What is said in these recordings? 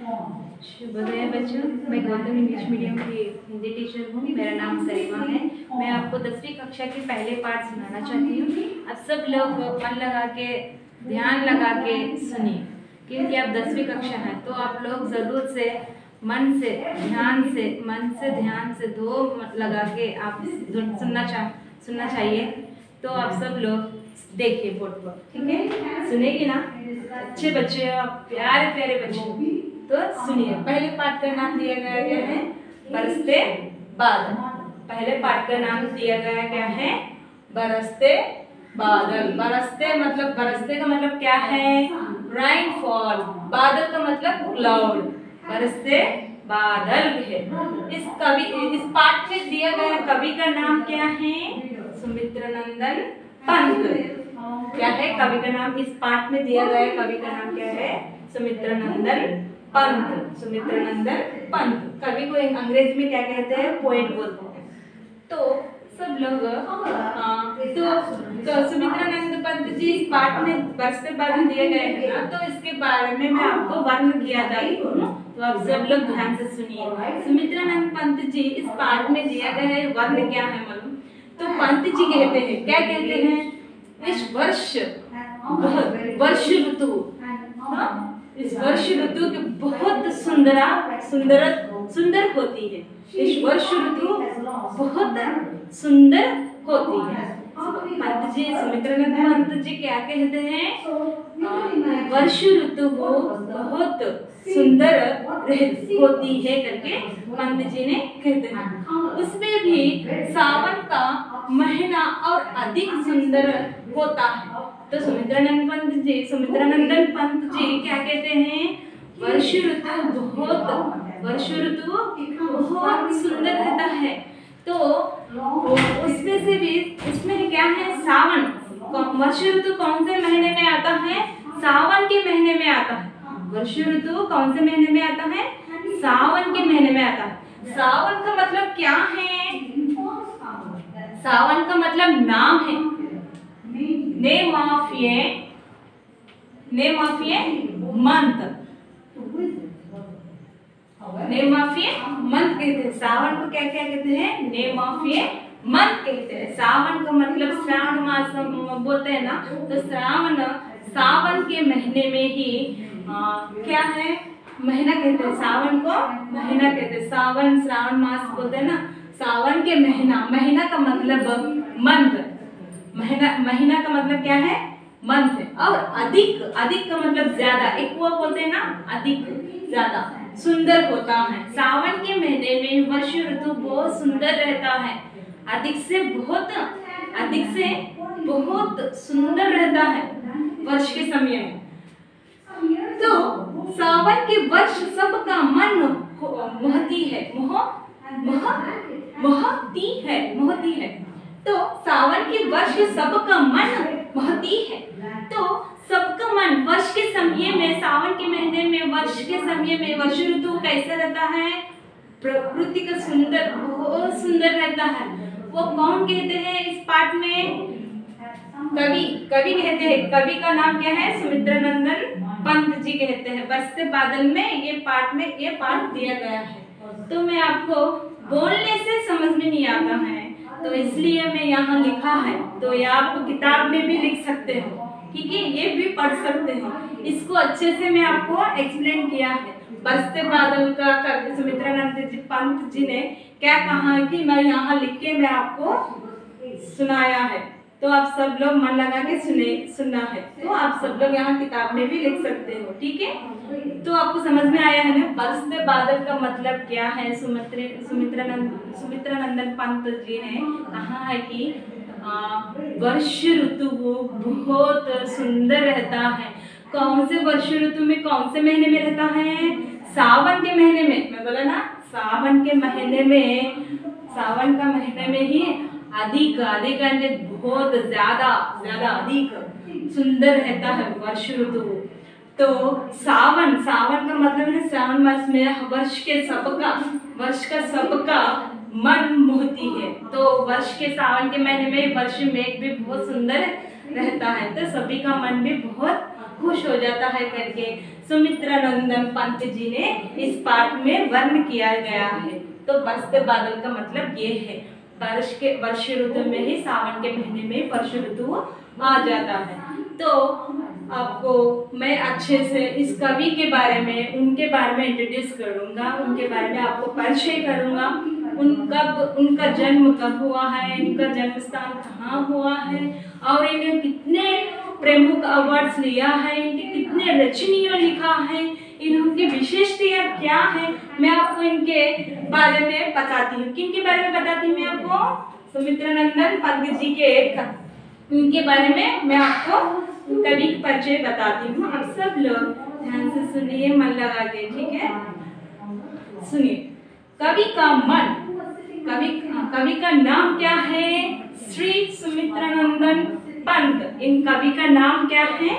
शुभोदय बच्चों, मैं Gautam English medium की हिंदी टीचर हूँ। मेरा नाम सरीमा है। मैं आपको 10वीं कक्षा के पहले पाठ सुनाना चाहती हूँ। अब सब लोग मन लगा के, ध्यान लगा के सुनिए, क्योंकि अब 10वीं कक्षा है तो आप लोग ज़रूर से मन से ध्यान से दो लगा के आप सुनना चाहिए। तो आप सब लोग देखिए बोर्ड पर, ठीक है? सुनेगी ना? अच्छे बच्चे, आप प्यारे प्यारे बच्चे, तो सुनिए। पहले पाठ का नाम दिया गया है बरसते बादल। पहले पाठ का नाम दिया गया है बरसते बादल। बरसते का मतलब क्या है? रेनफॉल। बादल का मतलब क्लाउड। बरसते बादल है। इस पाठ में दिया गया कवि का नाम क्या है? सुमित्रानंदन पंत। क्या है कवि का नाम? इस पाठ में दिया गया कवि का नाम क्या है? सुमित्रानंदन पंत। सुमित्रानंदन पंत। कवि को अंग्रेजी में क्या कहते हैं? पोएट बोलते हैं। तो सब लोग तो सुमित्रानंद पंत जी इस पाठ में बरसते बादल दिए गए हैं ना, तो इसके बारे में मैं आपको वर्णन किया जाती हूँ, तो आप सब लोग ध्यान से सुनिए। सुमित्रानंद पंत जी इस पाठ में दिया गया है वर्ण क्या है मालूम? तो पंत जी कहते हैं, क्या कहते हैं? इस वर्ष ऋतु, इस वर्ष ऋतु की बहुत सुंदर होती है। इस वर्ष ऋतु बहुत सुंदर होती है। पंत जी, सुमित्रानंद पंत जी क्या कहते हैं? वर्ष ऋतु बहुत सुंदर होती है करके पंत जी ने कहते हैं। उसमें भी सावन का महीना और अधिक सुंदर होता है। तो सुमित्रानंदन पंत जी क्या कहते हैं? वर्ष ऋतु बहुत सुंदर रहता है। तो उसमें से भी इसमें क्या है? सावन। वर्ष ऋतु कौन से महीने में आता है? सावन के महीने में आता है। वर्ष ऋतु कौन से महीने में आता है? सावन के महीने में आता है। सावन का मतलब क्या है? सावन का मतलब नाम है। Name of a month. Name of a month कहते हैं। सावन को क्या क्या कहते हैं? नेम ऑफ ए मंथ कहते हैं। सावन का मतलब श्रावण मास बोलते हैं ना, तो सावन के महीने में ही क्या है? महीना कहते हैं। सावन को महीना कहते हैं। श्रावण मास बोलते हैं ना, सावन के महीना का मतलब मंथ। महीना का मतलब क्या है? मंथ। और अधिक का मतलब ज्यादा। एक वो बोलते हैं ना, अधिक ज्यादा सुंदर होता है। सावन के महीने में वर्ष ऋतु बहुत सुंदर रहता है। अधिक से बहुत सुंदर रहता है वर्ष के समय में। तो सावन के वर्ष सबका मन मोहती है। तो सावन के वर्ष सबका मन मोहती है। तो सबका मन वर्ष के समय में, सावन के महीने में, वर्ष के समय में वर्ष ऋतु कैसा रहता है? प्रकृति का बहुत सुंदर रहता है। वो कौन कहते हैं इस पाठ में? कवि कहते हैं। कवि का नाम क्या है? सुमित्रानंदन पंत जी कहते हैं। बरसते बादल में ये पाठ दिया गया है। तो मैं आपको बोलने से समझ में नहीं आता है, तो इसलिए मैं यहाँ लिखा है। तो ये आप किताब में भी लिख सकते हो, ठीक है? ये भी पढ़ सकते हो। इसको अच्छे से मैं आपको एक्सप्लेन किया है। बरसते बादल का सुमित्रानंद पंत जी ने क्या कहा है कि मैं यहाँ लिख के मैं आपको सुनाया है। तो आप सब लोग मन लगा के सुनना है। तो आप सब लोग यहाँ किताब में भी लिख सकते हो, ठीक है? तो आपको समझ में आया है ना बरसते बादल का मतलब क्या है? सुमित्रानंदन पंत जी ने कहा है कि वर्ष ऋतु बहुत सुंदर रहता है। कौन से वर्ष ऋतु में, कौन से महीने में रहता है? सावन के महीने में। मैं बोला ना, सावन के महीने में, सावन का महीने में ही अधिक बहुत ज्यादा अधिक सुंदर रहता है वर्ष ऋतु। तो सावन का मतलब है श्रावण मास में वर्ष का सबका मन मोहती है। तो वर्ष के सावन के महीने में वर्ष मेघ भी बहुत सुंदर रहता है, तो सभी का मन भी बहुत खुश हो जाता है करके सुमित्रानंदन पंत जी ने इस पाठ में वर्ण किया गया है। तो बरसते बादल का मतलब ये है, वर्ष ऋतु में ही सावन के महीने में वर्ष ऋतु आ जाता है। तो आपको मैं अच्छे से इस कवि के बारे में, उनके बारे में इंट्रोड्यूस करूंगा, उनके बारे में आपको परिचय करूंगा। उनका जन्म कब हुआ है, उनका जन्म स्थान कहाँ हुआ है, और इन्होंने कितने प्रमुख अवार्ड्स लिया है, इनके कितने रचनाएं लिखा है, इनकी विशेषताएं क्या है, मैं आपको इनके बारे में बताती हूँ। किनके बारे में बताती हूँ मैं आपको? सुमित्रानंदन पंत जी के इनके बारे में मैं आपको कवि का परिचय बताती हूँ। अब सब लोग ध्यान से सुनिए, मन लगा के, ठीक है? सुनिए। कवि का मन, कवि का नाम क्या है? श्री सुमित्रानंदन पंत। इन कवि का नाम क्या है?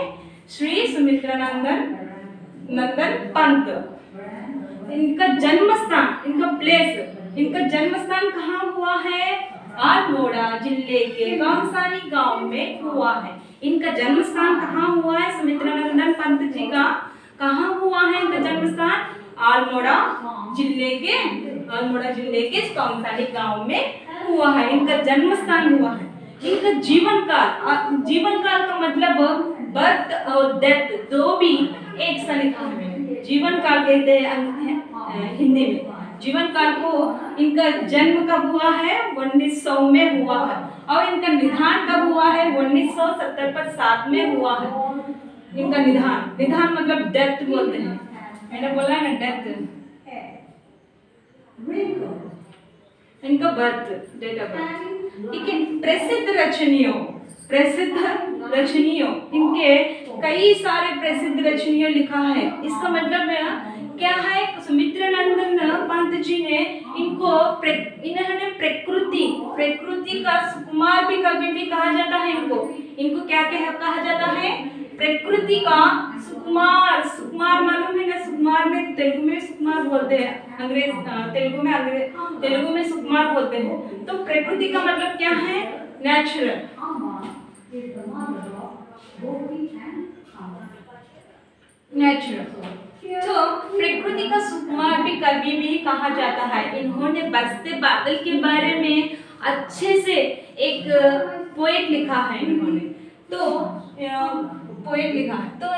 श्री सुमित्रानंदन पंत। इनका जन्म स्थान, इनका जन्म स्थान कहाँ हुआ है? अल्मोड़ा जिले के कंसानी गांव में हुआ है। इनका जन्म स्थान कहाँ हुआ है? सुमित्रानंदन पंत जी का कहाँ हुआ है इनका जन्म स्थान? अल्मोड़ा जिले के कंसानी गांव में हुआ है, इनका जन्म स्थान हुआ है। इनका जीवन काल का मतलब बर्थ और डेथ दो भी एक सा लिखा है। जीवन काल कहते हैं हिंदी में। जीवन काल को इनका जन्म कब हुआ है? 1900 में हुआ है, और इनका निधन कब हुआ है? 1977 में हुआ है। इनका निधन मतलब डेथ बोलते हैं, मैंने बोला है ना डेथ। इनका बर्थ, डेट ऑफ बर्थ, ठीक है। प्रसिद्ध रचनियों, इनके कई सारे प्रसिद्ध रचनियों लिखा है। इसका मतलब है क्या है? सुमित्रानंदन पंत जी ने इन्होंने प्रकृति का सुकुमार भी कवि भी कहा जाता है। इनको क्या कहा जाता है? प्रकृति का सुकुमार। सुकुमार मालूम है ना? सुकुमार में तेलुगु में सुकुमार बोलते हैं, तेलुगु में सुकुमार बोलते हैं। तो प्रकृति का मतलब क्या है? नेचुरल। तो प्रकृति का सुकुमार भी कवि भी कहा जाता है। इन्होंने बरसते बादल के बारे में अच्छे से एक पोएट लिखा है। इन्होंने तो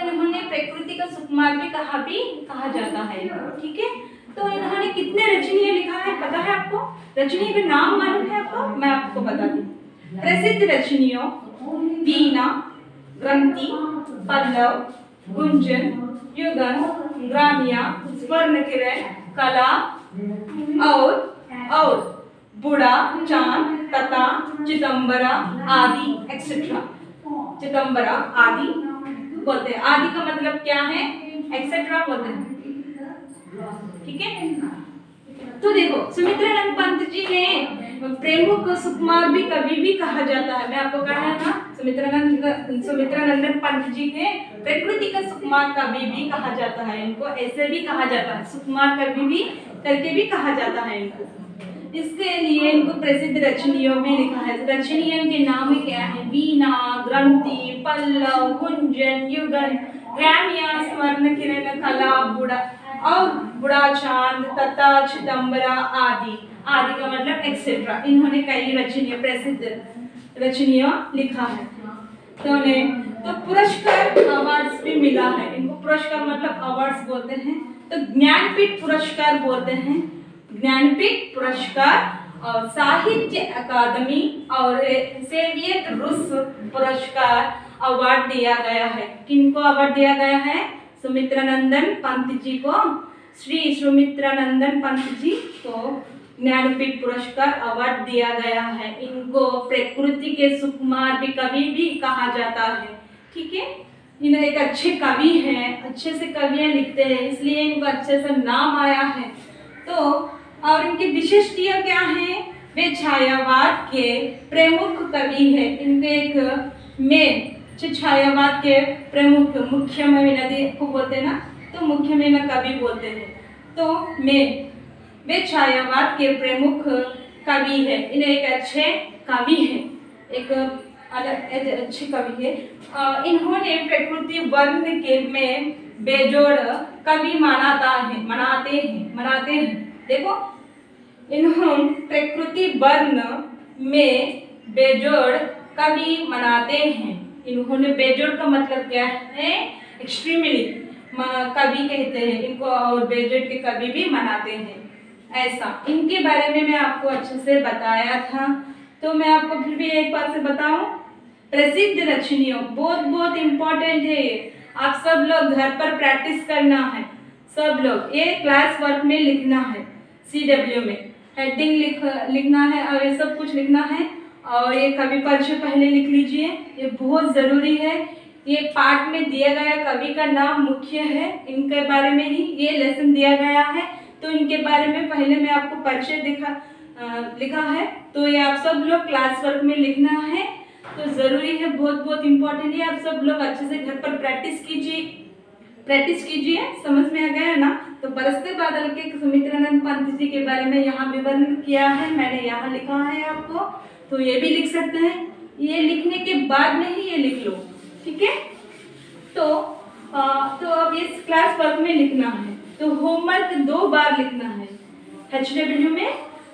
इन्होंने प्रकृति का सुकुमार भी कहा जाता है, ठीक है। तो इन्होंने कितने रचनाएं लिखा है पता है आपको? रचनाओं के नाम मालूम है आपको? मैं आपको बताती हूँ। प्रसिद्ध रचनाओं वीणा, ग्रंथि, पल्लव, गुंजन, युगल, ग्राम्या, स्वर्णकिरण, कला और बूढ़ा चांद तथा चिदंबरा आदि एक्सेट्रा। चिदंबरा आदि बोलते हैं। आदि का मतलब क्या है? एक्सेट्रा बोलते हैं, ठीक है। तो देखो, सुमित्रानंद पंत जी ने प्रमुख सुकुमार भी कवि भी कहा जाता है। मैं आपको कहा था सुमित्रानंदन पंत जी के प्रकृति का सुकुमार कवि भी कहा जाता है। इनको ऐसे भी कहा जाता है, सुकुमार कवि भी करके भी कहा जाता है इनको। इसके लिए इनको प्रसिद्ध रचनाओं में लिखा है। रचनाओं के नाम क्या है? वीणा, ग्रंथि, पल्लव, गुंजन, युगल, ग्राम्या, स्वर्णकिरण, कला, बूढ़ा चांद तथा चिदंबरा आदि का मतलब एक्सेट्रा। इन्होंने कई प्रसिद्ध रचनाएं लिखा है। तो पुरस्कार अवार्ड्स भी मिला है इनको। पुरस्कार मतलब अवार्ड्स बोलते हैं। तो ज्ञानपीठ पुरस्कार बोलते हैं, ज्ञानपीठ पुरस्कार और साहित्य अकादमी और सोवियत रूस पुरस्कार अवार्ड दिया गया है। किनको अवार्ड दिया गया है? सुमित्रानंदन पंत जी को। श्री सुमित्रानंदन पंत जी को ज्ञानपीठ पुरस्कार अवार्ड दिया गया है। इनको प्रकृति के सुकुमार भी कवि भी कहा जाता है, ठीक है। इन्हें एक अच्छे कवि हैं, अच्छे से कवियां लिखते हैं, इसलिए इनको अच्छे से नाम आया है। तो और इनकी विशेषताएं क्या है? वे छायावाद के प्रमुख कवि है। इनके एक छायावाद के प्रमुख मुख्य नदी को बोलते हैं ना, तो मुख्य में कवि बोलते हैं। तो वे छायावाद के प्रमुख कवि है। इन्हें एक अच्छे कवि है, एक अच्छे कवि है। इन्होंने प्रकृति वर्ण के में बेजोड़ कवि मनाते हैं। देखो, इन्होंने प्रकृति वर्ण में बेजोड़ कवि मनाते हैं। इन्होंने बेजोड़ का मतलब क्या है? एक्सट्रीमली कवि कहते हैं इनको, और बेजोड़ के कवि भी मनाते हैं। ऐसा इनके बारे में मैं आपको अच्छे से बताया था, तो मैं आपको फिर भी एक बार से बताऊं। प्रसिद्ध रचनियों बहुत इम्पोर्टेंट है ये, आप सब लोग घर पर प्रैक्टिस करना है। सब लोग ये क्लास वर्क में लिखना है, CW में हेडिंग लिखना है और ये सब कुछ लिखना है। और ये कवि परिचय पहले लिख लीजिए, ये बहुत ज़रूरी है। ये पाठ में दिया गया कवि का नाम मुख्य है, इनके बारे में ही ये लेसन दिया गया है, तो इनके बारे में पहले मैं आपको परिचय लिखा है। तो ये आप सब लोग क्लास वर्क में लिखना है, तो ज़रूरी है, बहुत इम्पोर्टेंट है। आप सब लोग अच्छे से घर पर प्रैक्टिस कीजिए। समझ में आ गया ना? तो बरसते बादल के सुमित्रानंद पंत जी के बारे में यहाँ विवरण किया है, मैंने यहाँ लिखा है आपको, तो ये भी लिख सकते हैं। ये लिखने के बाद में ही ये लिख लो, ठीक है? तो अब ये क्लास वर्क में लिखना है, तो होमवर्क 2 बार लिखना है। HW में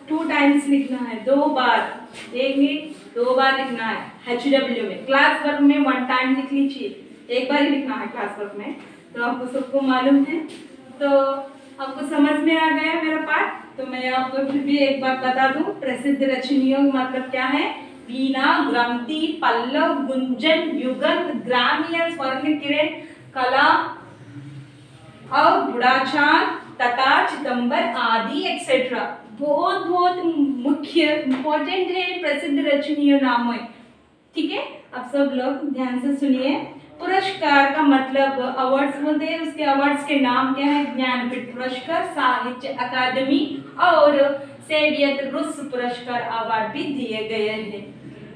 2 टाइम्स लिखना है, 2 बार, 1 मिनट 2 बार लिखना है HW में। क्लास वर्क में 1 टाइम लिख लीजिए, 1 बार ही लिखना है क्लास वर्क में, तो आपको सबको मालूम है। तो आपको समझ में आ गया मेरा पाठ, तो मैं आपको फिर भी एक बार बता दूं, प्रसिद्ध रचनियों मतलब क्या है? वीणा, ग्रंथि, पल्लव, गुंजन, युगंध, ग्राम्य, स्वर्ण किरण, कला और गुड़ाचार तथा चिदंबर आदि एक्सेट्रा। बहुत मुख्य इम्पोर्टेंट है प्रसिद्ध रचनियों नाम है, ठीक है? आप सब लोग ध्यान से सुनिए। पुरस्कार का मतलब अवार्ड्स बोलते हैं, उसके अवार्ड्स के नाम क्या है? ज्ञानपीठ पुरस्कार, साहित्य अकादमी और सोवियत रूस पुरस्कार अवार्ड भी दिए गए हैं।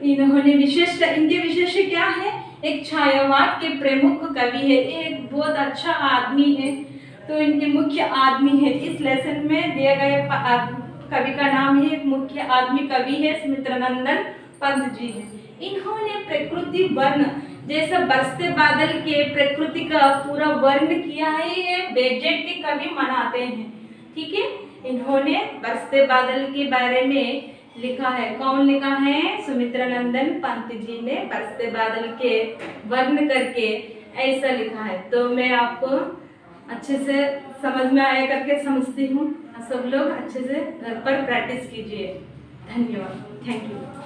इन्होंने इनके विशेष क्या है? एक छायावाद के प्रमुख कवि है, एक बहुत अच्छा आदमी है, तो इनके मुख्य आदमी है। इस लेसन में दिया गया कवि का नाम है, एक मुख्य आदमी कवि है सुमित्रानंदन पंत जी है। इन्होंने प्रकृति वर्ण जैसा बरसते बादल के प्रकृति का पूरा वर्ण किया है, ये बेजोड़ के कवि मनाते हैं, ठीक है? इन्होंने बरसते बादल के बारे में लिखा है। कौन लिखा है? सुमित्रानंदन पंत जी ने बरसते बादल के वर्ण करके ऐसा लिखा है। तो मैं आपको अच्छे से समझ में आया करके समझती हूँ। सब लोग अच्छे से घर पर प्रैक्टिस कीजिए। धन्यवाद, थैंक यू।